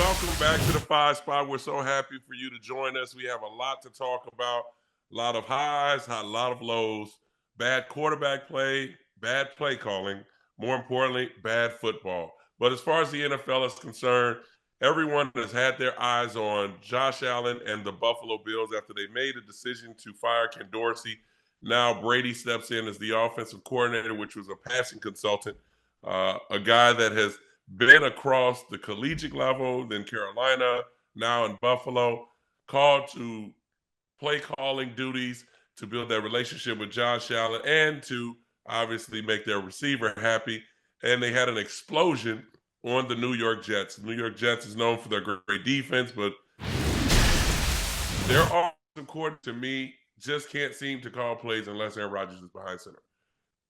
welcome back to the Five Spot. We're so happy for you to join us. We have a lot to talk about, a lot of highs, a lot of lows, bad quarterback play, bad play calling, more importantly, bad football. But as far as the NFL is concerned, everyone has had their eyes on Josh Allen and the Buffalo Bills after they made a decision to fire Ken Dorsey. Now Brady steps in as the offensive coordinator, which was a passing consultant, a guy that has been across the collegiate level, then Carolina, now in Buffalo, called to play calling duties to build that relationship with Josh Allen and to obviously make their receiver happy. And they had an explosion on the New York Jets. The New York Jets is known for their great defense, but their offensive coordinator, to me, just can't seem to call plays unless Aaron Rodgers is behind center.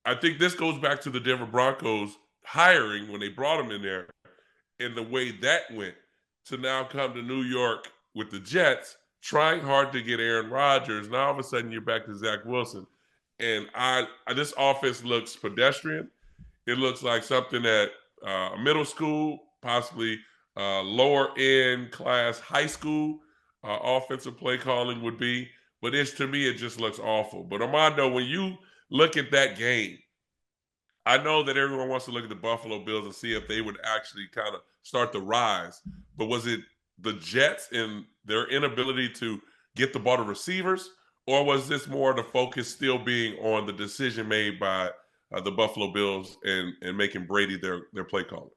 I think this goes back to the Denver Broncos hiring when they brought him in there and the way that went to now come to New York with the Jets trying hard to get Aaron Rodgers. Now all of a sudden you're back to Zach Wilson. And this offense looks pedestrian. It looks like something that middle school, possibly lower end class high school offensive play calling would be. But to me, it just looks awful. But Armando, when you look at that game, I know that everyone wants to look at the Buffalo Bills and see if they would actually kind of start the rise. But was it the Jets and their inability to get the ball to receivers, or was this more the focus still being on the decision made by the Buffalo Bills and making Brady their play caller?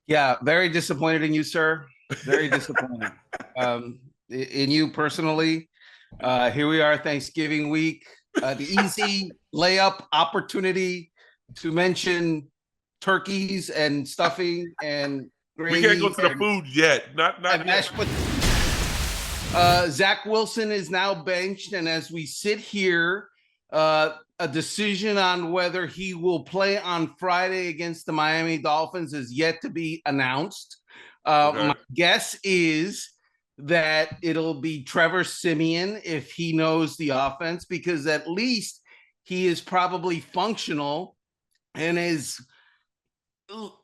Yeah, very disappointed in you, sir. Very disappointed in you personally. Here we are, Thanksgiving week. The easy layup opportunity to mention turkeys and stuffing and gravy. We can't go to the food yet. Not yet. Zach Wilson is now benched, and as we sit here, a decision on whether he will play on Friday against the Miami Dolphins is yet to be announced. Okay. My guess is that it'll be Trevor Siemian if he knows the offense, because at least he is probably functional. And his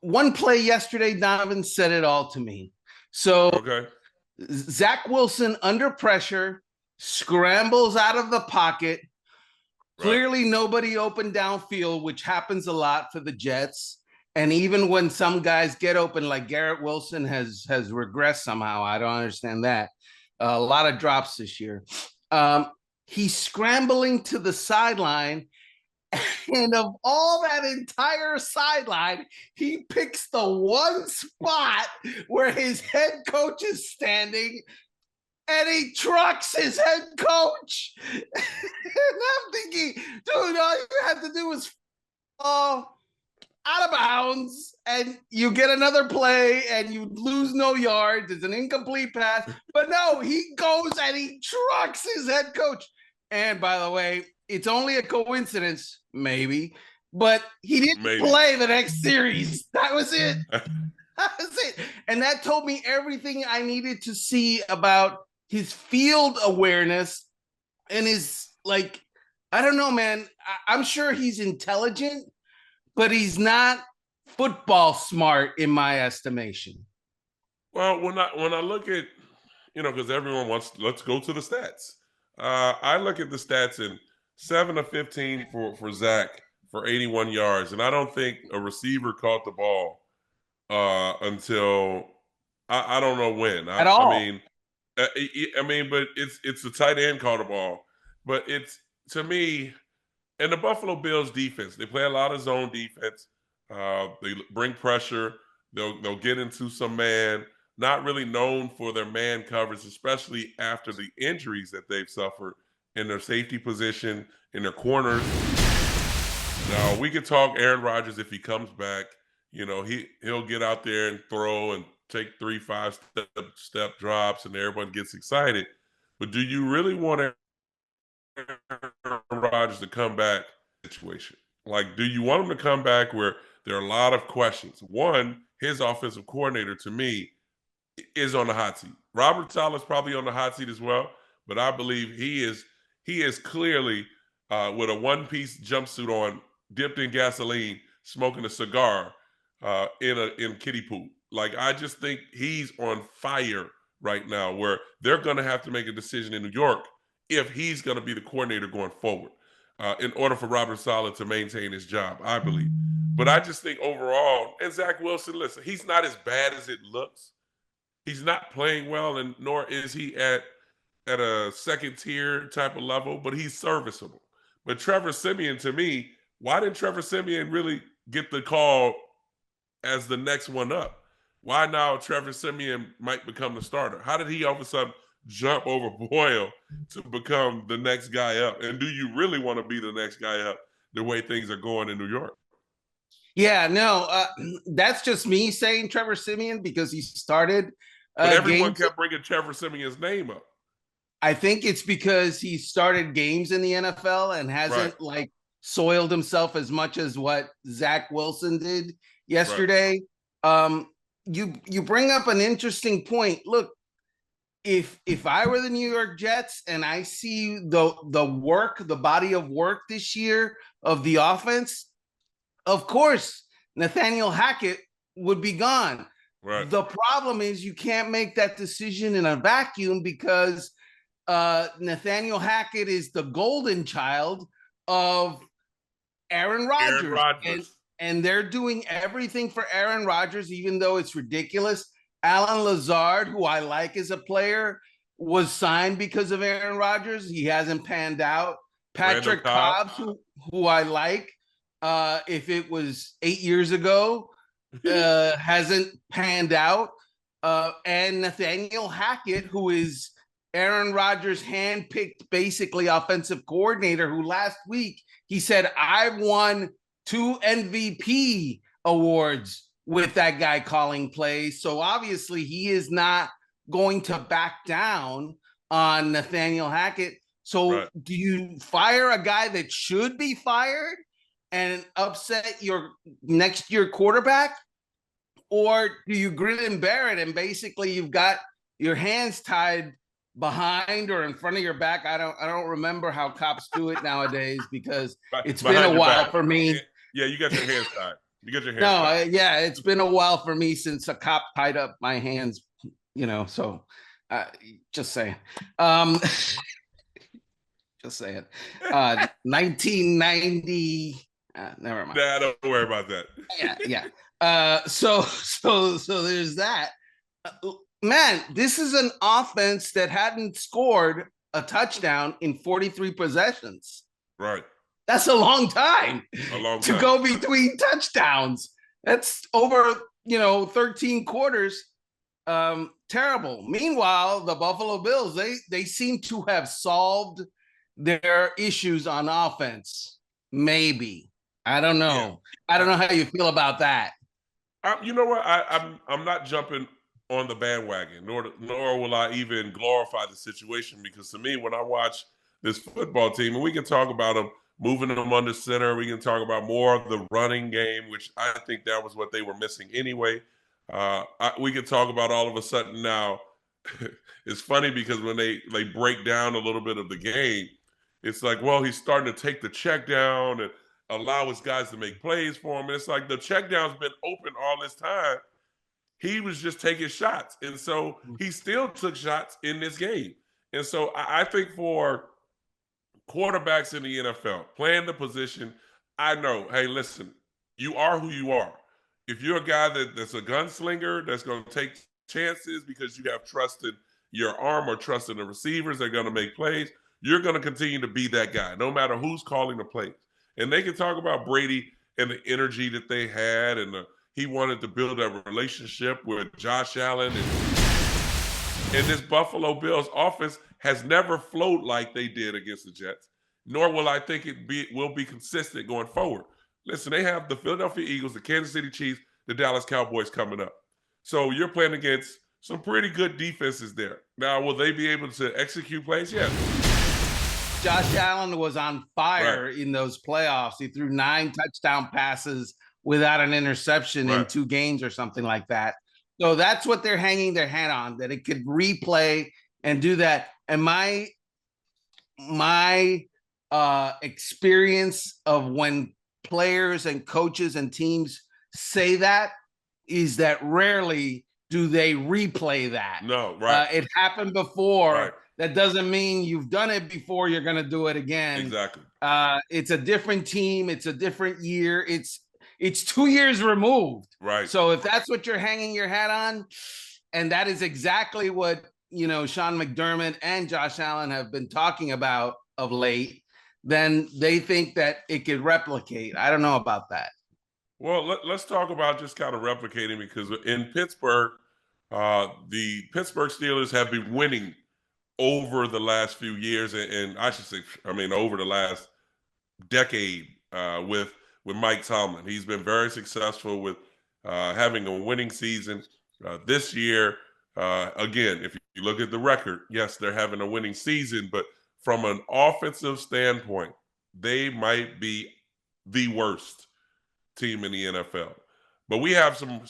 one play yesterday, Donovan said it all to me. So Zach Wilson under pressure, scrambles out of the pocket. Clearly nobody open downfield, which happens a lot for the Jets. And even when some guys get open, like Garrett Wilson has regressed somehow. I don't understand that. A lot of drops this year. He's scrambling to the sideline. And of all that entire sideline, he picks the one spot where his head coach is standing, and he trucks his head coach. And I'm thinking, dude, all you had to do was fall out of bounds, and you get another play, and you lose no yards. It's an incomplete pass. But no, he goes and he trucks his head coach. And by the way, it's only a coincidence, maybe, but he didn't play the next series. That was it. That was it. And that told me everything I needed to see about his field awareness and his, like, I don't know, man. I'm sure he's intelligent, but he's not football smart in my estimation. Well, when I look at, because everyone wants, let's go to the stats. I look at the stats and 7 of 15 for Zach for 81 yards. And I don't think a receiver caught the ball until I don't know when. At all. But it's the tight end caught the ball. But it's, to me, and the Buffalo Bills defense, they play a lot of zone defense. They bring pressure. They'll get into some man. Not really known for their man coverage, especially after the injuries that they've suffered in their safety position, in their corners. Now, we could talk Aaron Rodgers if he comes back. He'll get out there and throw and take 3-5 step drops, and everyone gets excited. But do you really want Aaron Rodgers to come back situation? Like, do you want him to come back where there are a lot of questions? One, his offensive coordinator, to me, is on the hot seat. Robert Saleh's probably on the hot seat as well, but I believe he is clearly with a one-piece jumpsuit on, dipped in gasoline, smoking a cigar, in Kitty Poo. Like, I just think he's on fire right now, where they're going to have to make a decision in New York if he's going to be the coordinator going forward, in order for Robert Saleh to maintain his job, I believe. But I just think overall, and Zach Wilson, listen, he's not as bad as it looks. He's not playing well, and nor is he at a second tier type of level, but he's serviceable. But Trevor Siemian, to me, why didn't Trevor Siemian really get the call as the next one up? Why now Trevor Siemian might become the starter? How did he all of a sudden jump over Boyle to become the next guy up? And do you really want to be the next guy up the way things are going in New York? Yeah, no, that's just me saying Trevor Siemian because he started. But everyone games. kept bringing Trevor Siemian's name up. I think it's because he started games in the NFL and hasn't like soiled himself as much as what Zach Wilson did yesterday. Right. You bring up an interesting point. Look, if I were the New York Jets and I see the body of work this year of the offense, of course, Nathaniel Hackett would be gone. Right. The problem is you can't make that decision in a vacuum because Nathaniel Hackett is the golden child of Aaron Rodgers. And they're doing everything for Aaron Rodgers, even though it's ridiculous. Alan Lazard, who I like as a player, was signed because of Aaron Rodgers. He hasn't panned out. Patrick Cobb, who I like, if it was 8 years ago, hasn't panned out. And Nathaniel Hackett, who is Aaron Rodgers' handpicked, basically offensive coordinator, who last week he said, I've won 2 MVP awards with that guy calling plays. So obviously he is not going to back down on Nathaniel Hackett. So do you fire a guy that should be fired and upset your next year quarterback? Or do you grin and bear it and basically you've got your hands tied behind or in front of your back? I don't remember how cops do it nowadays because it's been a while for me. Yeah, you got your hands tied. You got your hands tied. Yeah, it's been a while for me since a cop tied up my hands, so just saying. Just saying. 1990, never mind. Nah, don't worry about that. Yeah. So there's that. Man, this is an offense that hadn't scored a touchdown in 43 possessions. Right. That's a long time. To go between touchdowns. That's over, 13 quarters. Terrible. Meanwhile, the Buffalo Bills, they seem to have solved their issues on offense. Maybe. I don't know. Yeah. I don't know how you feel about that. You know what? I'm not jumping on the bandwagon, nor will I even glorify the situation, because to me, when I watch this football team, and we can talk about them moving them under center, we can talk about more of the running game, which I think that was what they were missing anyway. We can talk about all of a sudden now. It's funny because when they break down a little bit of the game, it's like, well, he's starting to take the check down and allow his guys to make plays for him. And it's like the check down's been open all this time. He was just taking shots. And so he still took shots in this game. And so I think for quarterbacks in the NFL, playing the position, I know, hey, listen, you are who you are. If you're a guy that's a gunslinger, that's going to take chances because you have trust in your arm or trust in the receivers, they're going to make plays, you're going to continue to be that guy, no matter who's calling the plays. And they can talk about Brady and the energy that they had, and he wanted to build a relationship with Josh Allen. And this Buffalo Bills offense has never flowed like they did against the Jets, nor will I think will be consistent going forward. Listen, they have the Philadelphia Eagles, the Kansas City Chiefs, the Dallas Cowboys coming up. So you're playing against some pretty good defenses there. Now, will they be able to execute plays? Yes. Josh Allen was on fire in those playoffs. He threw 9 touchdown passes without an interception in 2 games or something like that. So that's what they're hanging their hat on, that it could replay and do that. And my experience of when players and coaches and teams say that is that rarely do they replay that. No, right. It happened before. Right. That doesn't mean you've done it before, you're going to do it again. Exactly. It's a different team. It's a different year. It's 2 years removed. Right. So if that's what you're hanging your hat on, and that is exactly what, Sean McDermott and Josh Allen have been talking about of late, then they think that it could replicate. I don't know about that. Well, let's talk about just kind of replicating, because in Pittsburgh, the Pittsburgh Steelers have been winning over the last few years, and I should say, over the last decade with Mike Tomlin. He's been very successful with having a winning season. This year, again, if you look at the record, yes, they're having a winning season, but from an offensive standpoint, they might be the worst team in the NFL. But we have some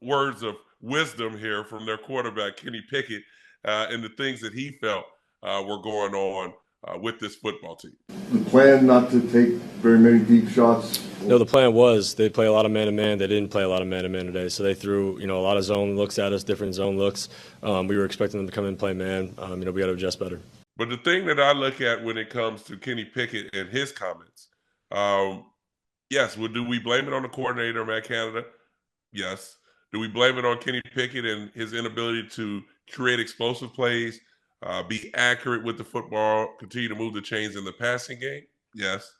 words of wisdom here from their quarterback, Kenny Pickett, and the things that he felt were going on with this football team. The plan not to take very many deep shots? No, the plan was they play a lot of man-to-man. They didn't play a lot of man-to-man today, so they threw a lot of zone looks at us, different zone looks. We were expecting them to come in and play man. We got to adjust better. But the thing that I look at when it comes to Kenny Pickett and his comments, yes, do we blame it on the coordinator, Matt Canada? Yes. Do we blame it on Kenny Pickett and his inability to create explosive plays, be accurate with the football, continue to move the chains in the passing game? Yes.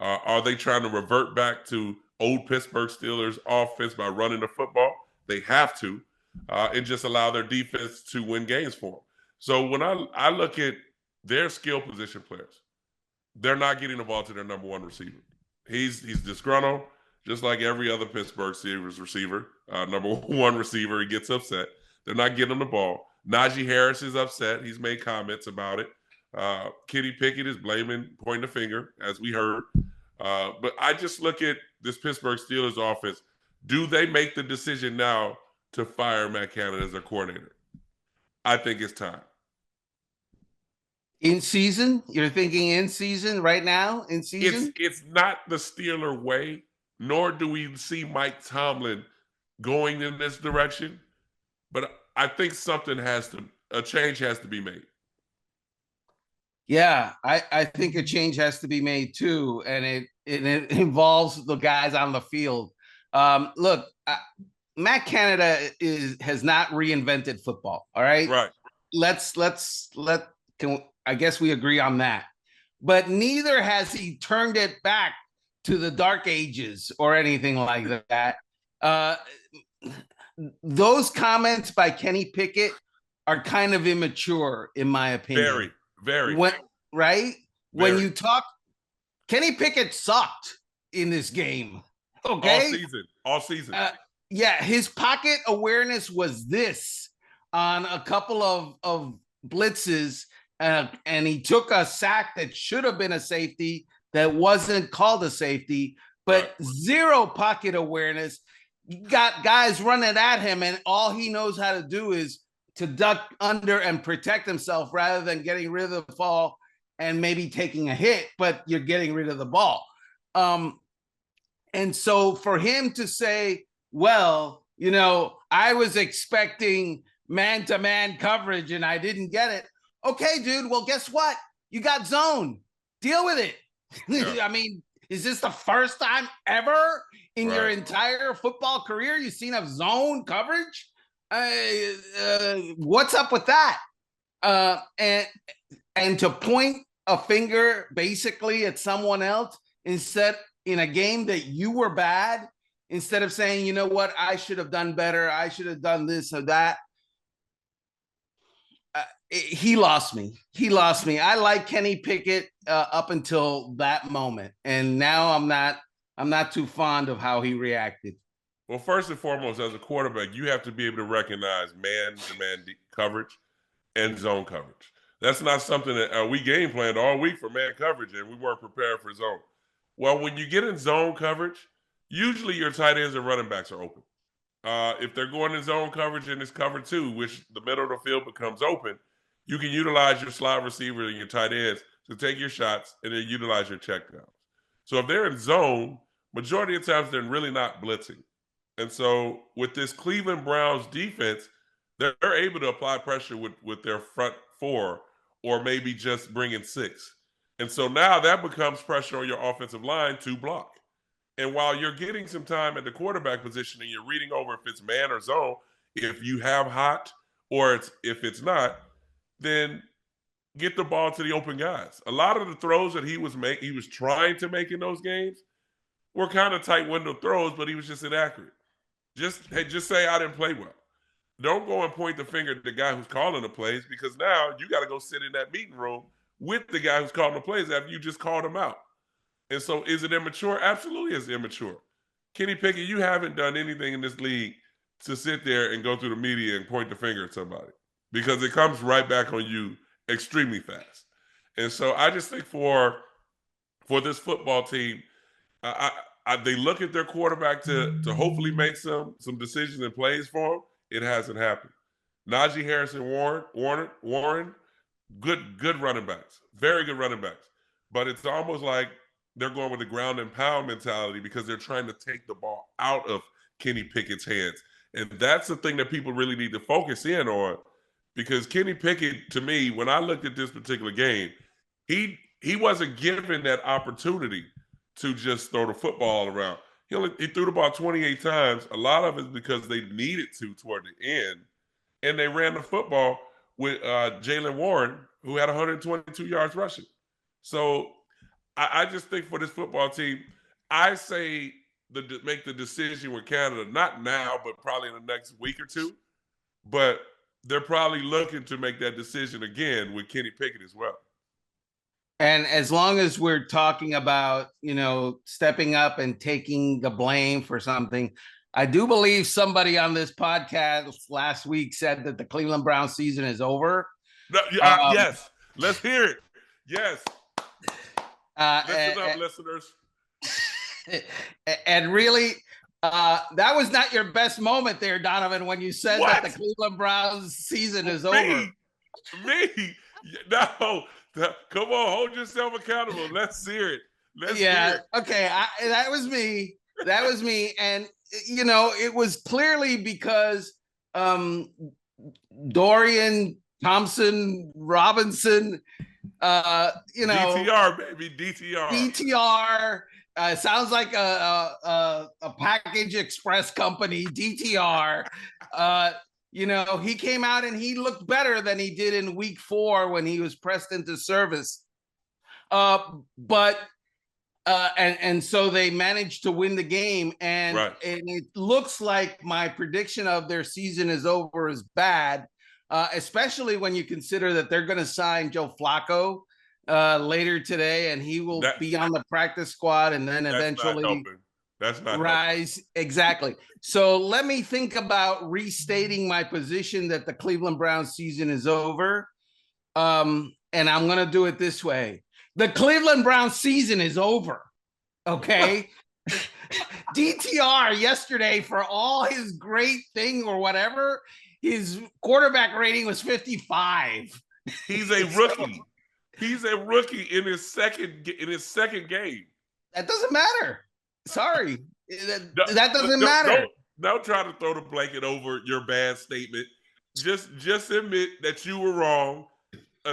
Are they trying to revert back to old Pittsburgh Steelers offense by running the football? They have to, and just allow their defense to win games for them. So when I look at their skill position players, they're not getting the ball to their number one receiver. He's disgruntled, just like every other Pittsburgh Steelers receiver. Number one receiver, he gets upset. They're not getting the ball. Najee Harris is upset. He's made comments about it. Kenny Pickett is pointing the finger, as we heard. But I just look at this Pittsburgh Steelers offense. Do they make the decision now to fire Matt Canada as their coordinator? I think it's time. In season? You're thinking in season right now? In season? It's not the Steeler way, nor do we see Mike Tomlin going in this direction. But I think a change has to be made. Yeah, I think a change has to be made too, and it involves the guys on the field. Look, Matt Canada has not reinvented football. All right, right. I guess we agree on that. But neither has he turned it back to the dark ages or anything like that. Those comments by Kenny Pickett are kind of immature, in my opinion. Very. When you talk, Kenny Pickett sucked in this game. Okay, all season. Yeah, his pocket awareness was this on a couple of blitzes, and he took a sack that should have been a safety that wasn't called a safety, but zero pocket awareness. You got guys running at him, and all he knows how to do is to duck under and protect himself rather than getting rid of the ball and maybe taking a hit, but you're getting rid of the ball. And so for him to say, well, I was expecting man-to-man coverage and I didn't get it. Okay, dude, well, guess what? You got zone. Deal with it. Yeah. I mean, is this the first time ever in your entire football career you've seen a zone coverage? What's up with that? And to point a finger basically at someone else instead in a game that you were bad, instead of saying, you know what, I should have done better, I should have done this or that. He lost me. I like Kenny Pickett up until that moment, and now I'm not too fond of how he reacted. Well, first and foremost, as a quarterback, you have to be able to recognize man-to-man coverage and zone coverage. That's not something that we game planned all week for man coverage, and we weren't prepared for zone. Well, when you get in zone coverage, usually your tight ends and running backs are open. If they're going in zone coverage and it's cover two, which the middle of the field becomes open, you can utilize your slot receiver and your tight ends to take your shots and then utilize your check downs. So if they're in zone, majority of times they're really not blitzing. And so with this Cleveland Browns defense, they're able to apply pressure with their front four or maybe just bringing six. And so now that becomes pressure on your offensive line to block. And while you're getting some time at the quarterback position and you're reading over if it's man or zone, if you have hot or if it's not, then get the ball to the open guys. A lot of the throws that he was trying to make in those games were kind of tight window throws, but he was just inaccurate. Just say I didn't play well. Don't go and point the finger at the guy who's calling the plays, because now you got to go sit in that meeting room with the guy who's calling the plays after you just called him out. And so is it immature? Absolutely it's immature. Kenny Pickett, you haven't done anything in this league to sit there and go through the media and point the finger at somebody, because it comes right back on you extremely fast. And so I just think for this football team, they look at their quarterback to hopefully make some decisions and plays for him. It hasn't happened. Najee Harris and Warren, good running backs, very good running backs. But it's almost like they're going with the ground and pound mentality because they're trying to take the ball out of Kenny Pickett's hands. And that's the thing that people really need to focus in on, because Kenny Pickett, to me, when I looked at this particular game, he wasn't given that opportunity to just throw the football around. He threw the ball 28 times. A lot of it is because they needed to toward the end. And they ran the football with Jaylen Warren, who had 122 yards rushing. So I just think for this football team, I say make the decision with Canada, not now, but probably in the next week or two. But they're probably looking to make that decision again with Kenny Pickett as well. And as long as we're talking about, stepping up and taking the blame for something, I do believe somebody on this podcast last week said that the Cleveland Browns season is over. Yes. Let's hear it. Yes. Listen up, listeners. And really, that was not your best moment there, Donovan, when you said that the Cleveland Browns season is over. Me? No. Come on, hold yourself accountable. Let's hear it. Hear it. Okay. That was me. And, it was clearly because Dorian Thompson Robinson, DTR, baby, DTR. Sounds like a package express company, DTR. He came out and he looked better than he did in week 4 when he was pressed into service. And so they managed to win the game. And, right. And it looks like my prediction of their season is over is bad, especially when you consider that they're going to sign Joe Flacco later today, and he will be on the practice squad and then eventually That's not rise. Helping. Exactly. So let me think about restating my position that the Cleveland Browns season is over. And I'm going to do it this way. The Cleveland Browns season is over. Okay. DTR yesterday, for all his great thing or whatever, his quarterback rating was 55. He's a rookie. He's a rookie in his second game. That doesn't matter. Sorry. That doesn't matter. Don't try to throw the blanket over your bad statement. Just admit that you were wrong.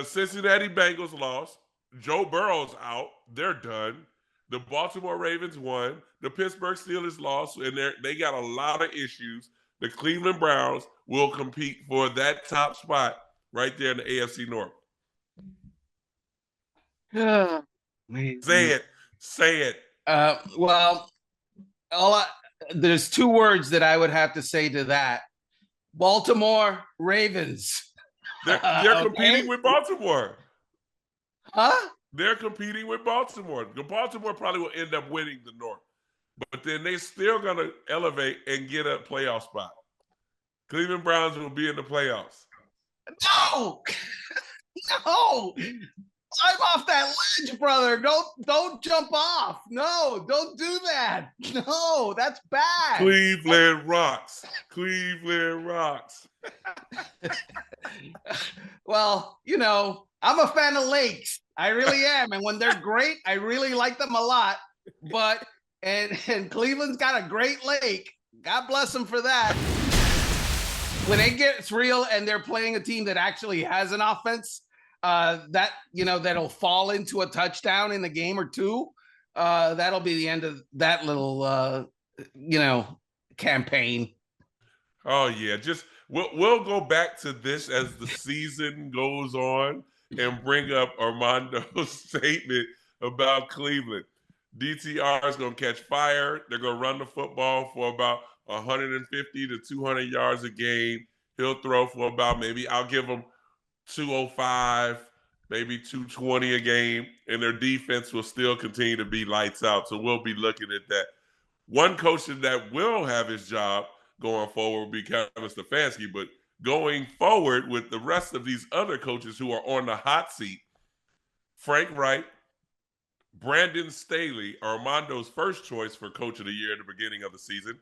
Cincinnati Bengals lost. Joe Burrow's out. They're done. The Baltimore Ravens won. The Pittsburgh Steelers lost, and they got a lot of issues. The Cleveland Browns will compete for that top spot right there in the AFC North. Say it. Well, there's 2 words that I would have to say to that. Baltimore Ravens. They're competing with Baltimore. Huh? They're competing with Baltimore. The Baltimore probably will end up winning the North, but then they're still going to elevate and get a playoff spot. Cleveland Browns will be in the playoffs. No. I'm off that ledge, brother. Don't jump off. No, don't do that. No, that's bad. Cleveland rocks. Cleveland rocks. Well, I'm a fan of lakes. I really am. And when they're great, I really like them a lot. But and Cleveland's got a great lake. God bless them for that. When it gets real and they're playing a team that actually has an offense that'll fall into a touchdown in a game or two, that'll be the end of that little campaign. Oh yeah, just we'll go back to this as the season goes on and bring up Armando's statement about Cleveland. DTR is going to catch fire. They're going to run the football for about 150 to 200 yards a game. He'll throw for about, maybe I'll give him 205, maybe 220 a game, and their defense will still continue to be lights out. So we'll be looking at that. One coach that will have his job going forward will be Kevin Stefanski, but going forward with the rest of these other coaches who are on the hot seat, Frank Wright, Brandon Staley, Armando's first choice for Coach of the Year at the beginning of the season,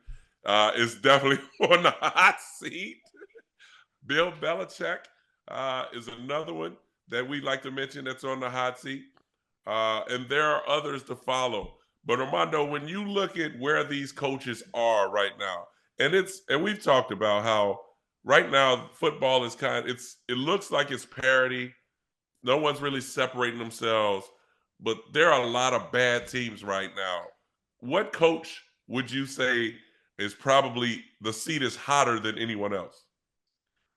is definitely on the hot seat. Bill Belichick is another one that we'd like to mention that's on the hot seat. And there are others to follow. But Armando, when you look at where these coaches are right now, and we've talked about how right now football is it looks like it's parity. No one's really separating themselves, but there are a lot of bad teams right now. What coach would you say is probably the seat is hotter than anyone else?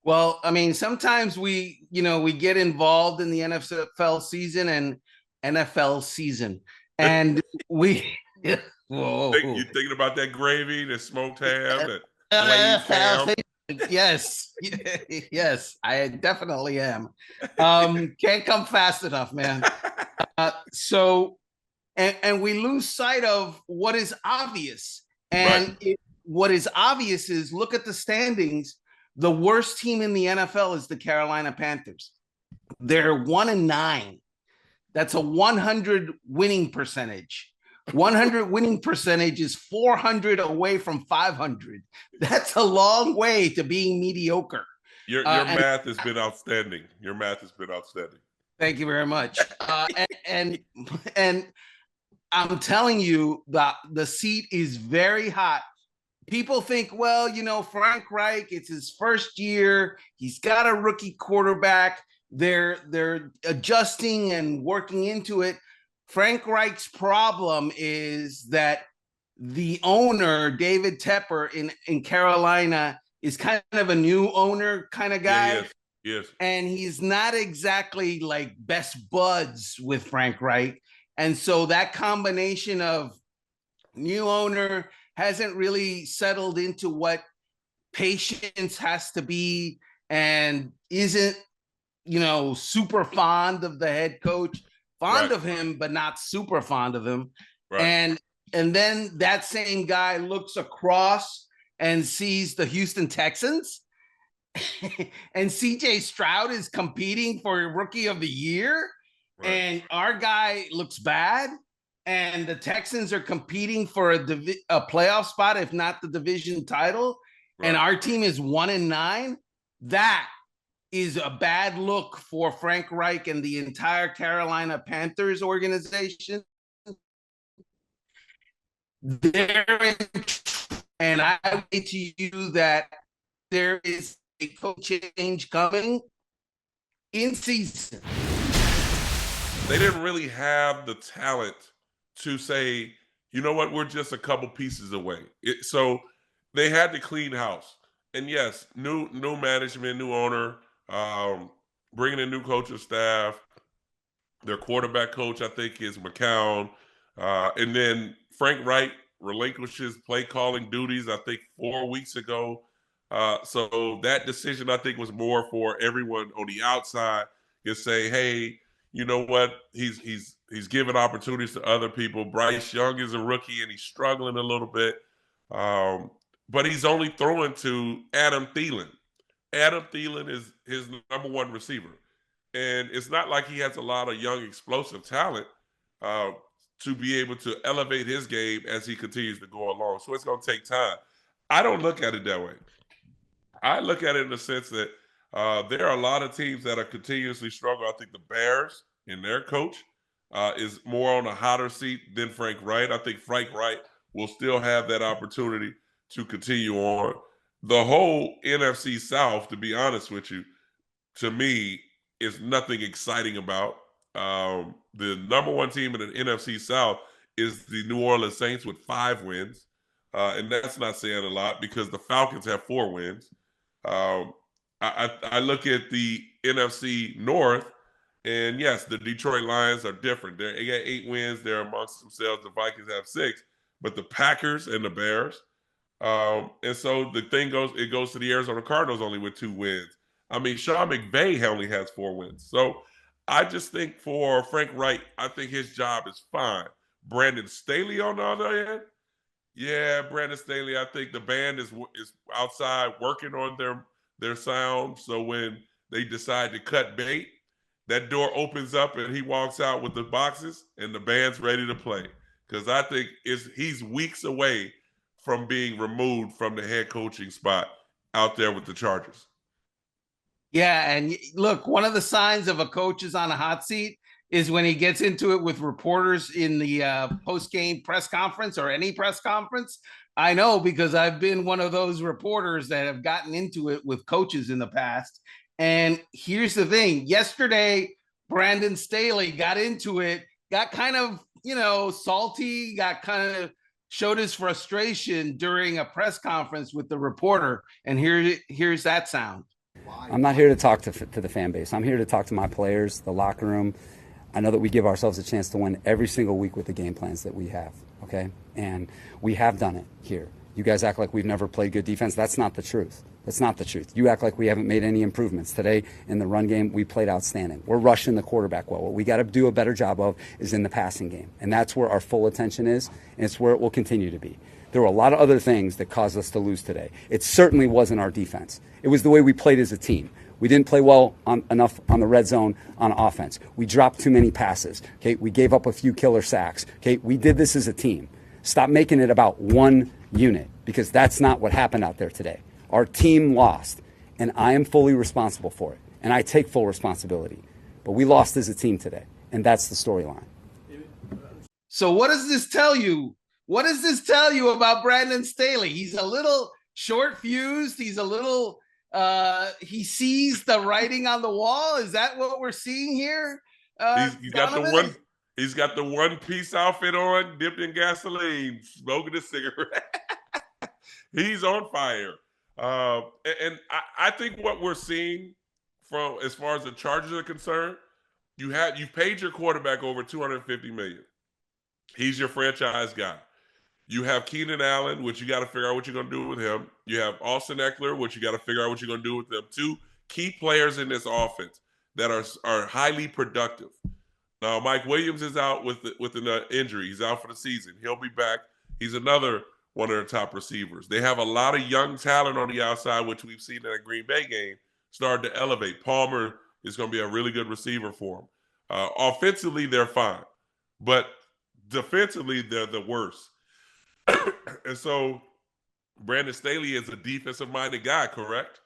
Well, I mean, sometimes we get involved in the NFL season and we whoa. You thinking about that gravy, that smoked ham, that glazed ham? Yes, yes, I definitely am. Can't come fast enough, man. So we lose sight of what is obvious. And what is obvious is, look at the standings. The worst team in the NFL is the Carolina Panthers. They're 1-9. That's a 100 winning percentage. 100 winning percentage is 400 away from 500. That's a long way to being mediocre. Your math has been outstanding. Your math has been outstanding. Thank you very much. And I'm telling you, the seat is very hot. People think, well, Frank Reich, it's his first year. He's got a rookie quarterback. They're adjusting and working into it. Frank Reich's problem is that the owner, David Tepper in Carolina, is kind of a new owner kind of guy. Yes. And he's not exactly like best buds with Frank Reich. And so that combination of new owner hasn't really settled into what patience has to be, and isn't, super fond of the head coach, fond of him, but not super fond of him. Right. And then that same guy looks across and sees the Houston Texans and CJ Stroud is competing for Rookie of the Year. Right. And our guy looks bad. And the Texans are competing for a playoff spot, if not the division title. Right. And our team is 1-9. That is a bad look for Frank Reich and the entire Carolina Panthers organization. And I say to you that there is a coach change coming in season. They didn't really have the talent to say, you know what, we're just a couple pieces away. So they had to clean house. And yes, new management, new owner, bringing in new coaching staff. Their quarterback coach, I think, is McCown. And then Frank Wright relinquishes play calling duties, I think, 4 weeks ago. So that decision, I think, was more for everyone on the outside to say, hey, you know what, he's giving opportunities to other people. Bryce Young is a rookie and he's struggling a little bit. But he's only throwing to Adam Thielen. Adam Thielen is his number one receiver. And it's not like he has a lot of young, explosive talent to be able to elevate his game as he continues to go along. So it's going to take time. I don't look at it that way. I look at it in the sense that there are a lot of teams that are continuously struggling. I think the Bears and their coach is more on a hotter seat than Frank Wright. I think Frank Wright will still have that opportunity to continue on. The whole NFC South, to be honest with you, to me, is nothing exciting about. The number one team in the NFC South is the New Orleans Saints with 5 wins. And that's not saying a lot because the Falcons have 4 wins. I look at the NFC North, and yes, the Detroit Lions are different. They got 8 wins. They're amongst themselves. The Vikings have 6. But the Packers and the Bears. And so the thing goes, it goes to the Arizona Cardinals only with 2 wins. I mean, Sean McVay only has 4 wins. So I just think for Frank Wright, I think his job is fine. Brandon Staley on the other end, yeah, Brandon Staley, I think the band is outside working on their sound. So when they decide to cut bait, that door opens up and he walks out with the boxes and the band's ready to play. Because I think he's weeks away from being removed from the head coaching spot out there with the Chargers. Yeah, and look, one of the signs of a coach is on a hot seat is when he gets into it with reporters in the post-game press conference or any press conference. I know because I've been one of those reporters that have gotten into it with coaches in the past. And here's the thing. Yesterday, Brandon Staley got into it, got kind of, salty, got kind of showed his frustration during a press conference with the reporter. And here's that sound. I'm not here to talk to the fan base. I'm here to talk to my players, the locker room. I know that we give ourselves a chance to win every single week with the game plans that we have, okay? And we have done it here. You guys act like we've never played good defense. That's not the truth. That's not the truth. You act like we haven't made any improvements. Today, in the run game, we played outstanding. We're rushing the quarterback well. What we got to do a better job of is in the passing game. And that's where our full attention is, and it's where it will continue to be. There were a lot of other things that caused us to lose today. It certainly wasn't our defense. It was the way we played as a team. We didn't play well enough on the red zone on offense. We dropped too many passes. Okay, we gave up a few killer sacks. Okay, we did this as a team. Stop making it about one unit because that's not what happened out there today. Our team lost, and I am fully responsible for it, and I take full responsibility. But we lost as a team today, and that's the storyline. So what does this tell you? What does this tell you about Brandon Staley? He's a little short-fused. He's a little he sees the writing on the wall. Is that what we're seeing here? He's got the one-piece outfit on, dipped in gasoline, smoking a cigarette. He's on fire. And I think what we're seeing from as far as the Chargers are concerned, you've paid your quarterback over $250 million. He's your franchise guy. You have Keenan Allen, which you got to figure out what you're going to do with him. You have Austin Eckler, which you got to figure out what you're going to do with them. 2 key players in this offense that are highly productive. Now, Mike Williams is out with an injury. He's out for the season. He'll be back. He's another one of their top receivers. They have a lot of young talent on the outside, which we've seen in a Green Bay game, started to elevate. Palmer is going to be a really good receiver for them. Offensively, they're fine. But defensively, they're the worst. And so Brandon Staley is a defensive-minded guy, correct?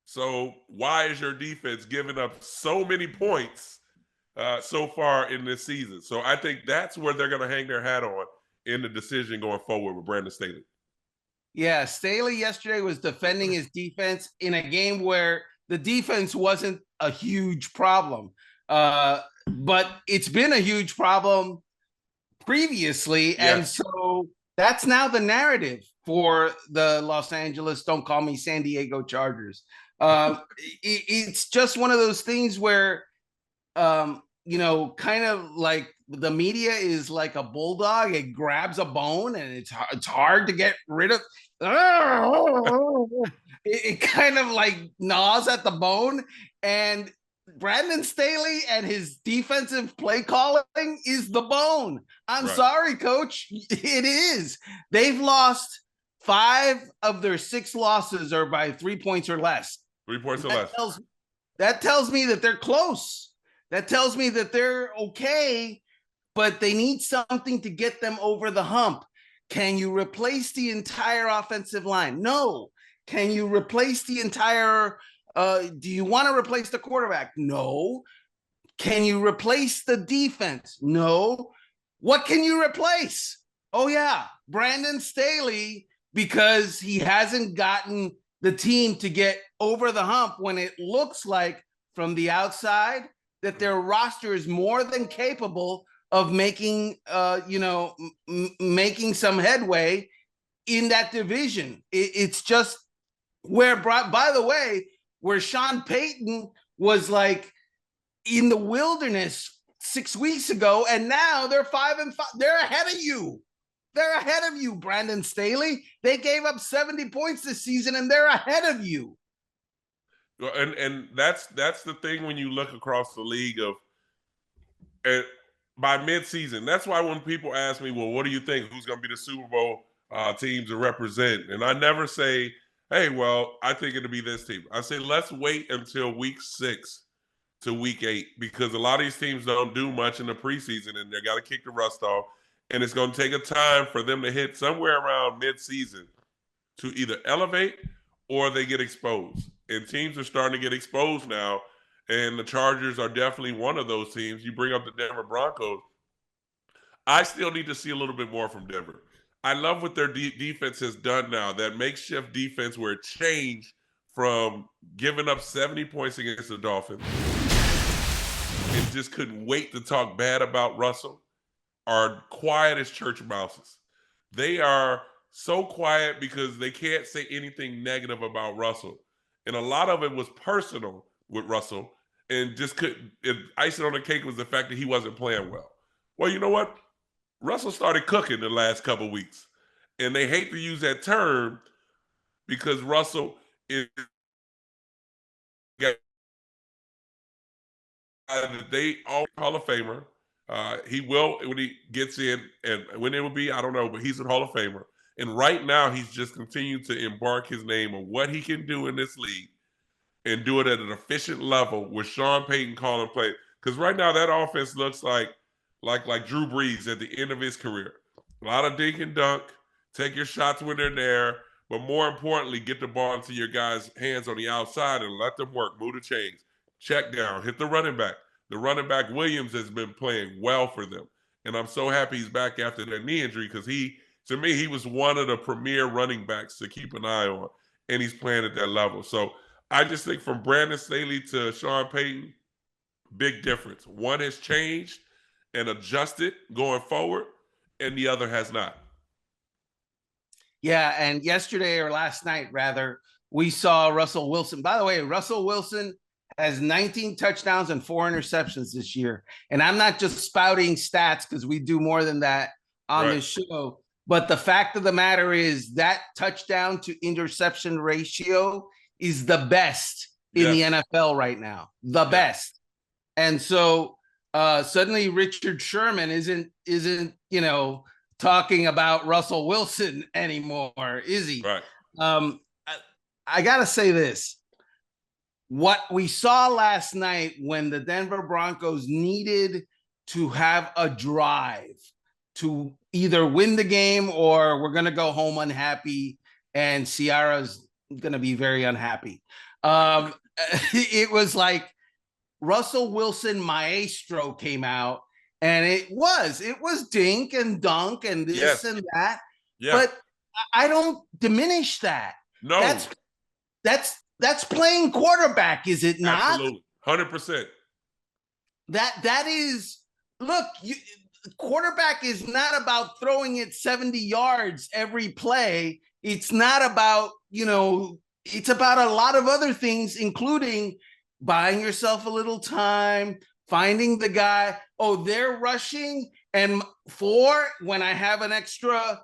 So why is your defense giving up so many points so far in this season? So I think that's where they're going to hang their hat on in the decision going forward with Brandon Staley. Yeah, Staley yesterday was defending his defense in a game where the defense wasn't a huge problem. But it's been a huge problem previously. Yes. And so that's now the narrative for the Los Angeles, don't call me San Diego Chargers. It's just one of those things where, kind of like the media is like a bulldog. It grabs a bone and it's hard to get rid of. It kind of like gnaws at the bone. And Brandon Staley and his defensive play calling is the bone. I'm sorry, coach. It is. They've lost 5 of their 6 losses are by 3 points or less. 3 points or less. That tells me that they're close. That tells me that they're okay, but they need something to get them over the hump. Can you replace the entire offensive line? No. Can you replace the entire do you want to replace the quarterback? No. Can you replace the defense? No. What can you replace? Oh, yeah. Brandon Staley, because he hasn't gotten the team to get over the hump when it looks like from the outside that their roster is more than capable of making, making some headway in that division. It's just where, by the way, where Sean Payton was like in the wilderness 6 weeks ago, and now they're 5-5. They're ahead of you. They're ahead of you, Brandon Staley. They gave up 70 points this season, and they're ahead of you. And that's the thing when you look across the league of by midseason. That's why when people ask me, well, what do you think? Who's going to be the Super Bowl teams to represent? And I never say, hey, well, I think it'll be this team. I say, let's wait until week 6 to week 8 because a lot of these teams don't do much in the preseason and they got to kick the rust off. And it's going to take a time for them to hit somewhere around midseason to either elevate or they get exposed. And teams are starting to get exposed now. And the Chargers are definitely one of those teams. You bring up the Denver Broncos. I still need to see a little bit more from Denver. I love what their defense has done now. That makeshift defense where it changed from giving up 70 points against the Dolphins and just couldn't wait to talk bad about Russell are quiet as church mouses. They are so quiet because they can't say anything negative about Russell. And a lot of it was personal with Russell and just couldn't. Icing on the cake was the fact that he wasn't playing well. Well, you know what? Russell started cooking the last couple of weeks. And they hate to use that term because Russell is they all Hall of Famer. He will when he gets in, and when it will be, I don't know, but he's a Hall of Famer. And right now, he's just continuing to embark his name on what he can do in this league and do it at an efficient level with Sean Payton calling play. Because right now, that offense looks like Drew Brees at the end of his career. A lot of dink and dunk, take your shots when they're there, but more importantly, get the ball into your guys' hands on the outside and let them work, move the chains, check down, hit the running back. The running back Williams has been playing well for them. And I'm so happy he's back after that knee injury because to me, he was one of the premier running backs to keep an eye on, and he's playing at that level. So I just think from Brandon Staley to Sean Payton, big difference. One has changed and adjusted going forward, and the other has not. Yeah, and yesterday or last night, rather, we saw Russell Wilson. By the way, Russell Wilson has 19 touchdowns and 4 interceptions this year. And I'm not just spouting stats because we do more than that on this show. But the fact of the matter is that touchdown to interception ratio is the best in the NFL right now. The best. And so suddenly Richard Sherman isn't talking about Russell Wilson anymore, is he? Right. I got to say this. What we saw last night when the Denver Broncos needed to have a drive to either win the game or we're going to go home unhappy and Ciara's going to be very unhappy. It was like Russell Wilson Maestro came out and it was dink and dunk and this and that. Yeah. But I don't diminish that. No. That's playing quarterback, is it not? Absolutely. 100%. That is, look, quarterback is not about throwing it 70 yards every play. It's not about, it's about a lot of other things, including buying yourself a little time, finding the guy. Oh, they're rushing. And when I have an extra,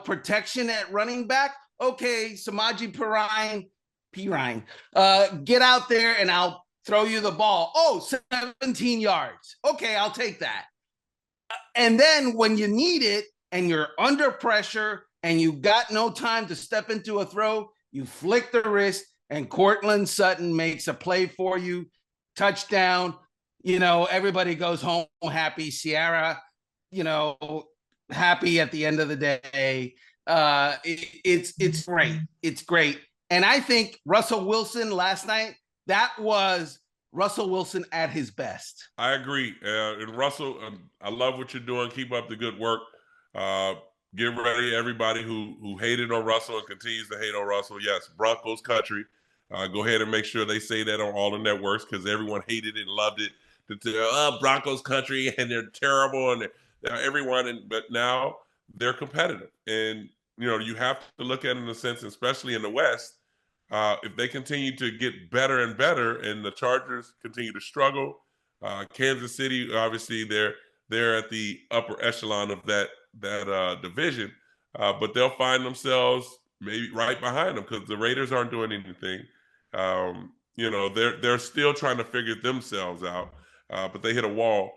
protection at running back, okay, Samaje Perine, get out there and I'll throw you the ball. Oh, 17 yards. Okay, I'll take that. And then when you need it and you're under pressure and you got no time to step into a throw, you flick the wrist and Cortland Sutton makes a play for you. Touchdown. Everybody goes home happy. Ciara, happy at the end of the day. It's great. It's great. And I think Russell Wilson last night, that was Russell Wilson at his best. I agree. And Russell, I love what you're doing. Keep up the good work. Get ready, everybody who hated on Russell and continues to hate on Russell. Yes, Broncos country. Go ahead and make sure they say that on all the networks because everyone hated it and loved it. Broncos country and they're terrible and everyone. But now they're competitive, and you have to look at it in a sense, especially in the West. If they continue to get better and better, and the Chargers continue to struggle, Kansas City obviously they're at the upper echelon of that division, but they'll find themselves maybe right behind them because the Raiders aren't doing anything. They're still trying to figure themselves out, but they hit a wall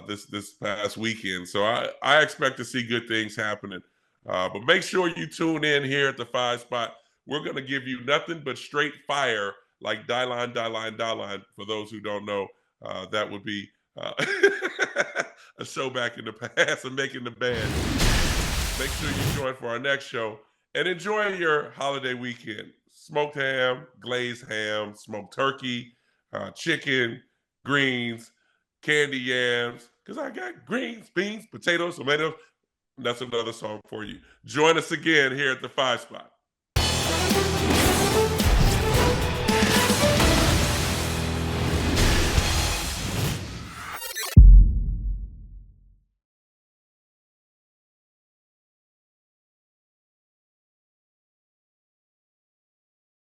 this past weekend. So I expect to see good things happening. But make sure you tune in here at the 5 spot. We're going to give you nothing but straight fire, like Die-Line. For those who don't know, that would be a show back in the past and making the band. Make sure you join for our next show and enjoy your holiday weekend. Smoked ham, glazed ham, smoked turkey, chicken, greens, candy yams, because I got greens, beans, potatoes, tomatoes. That's another song for you. Join us again here at the 5 spot.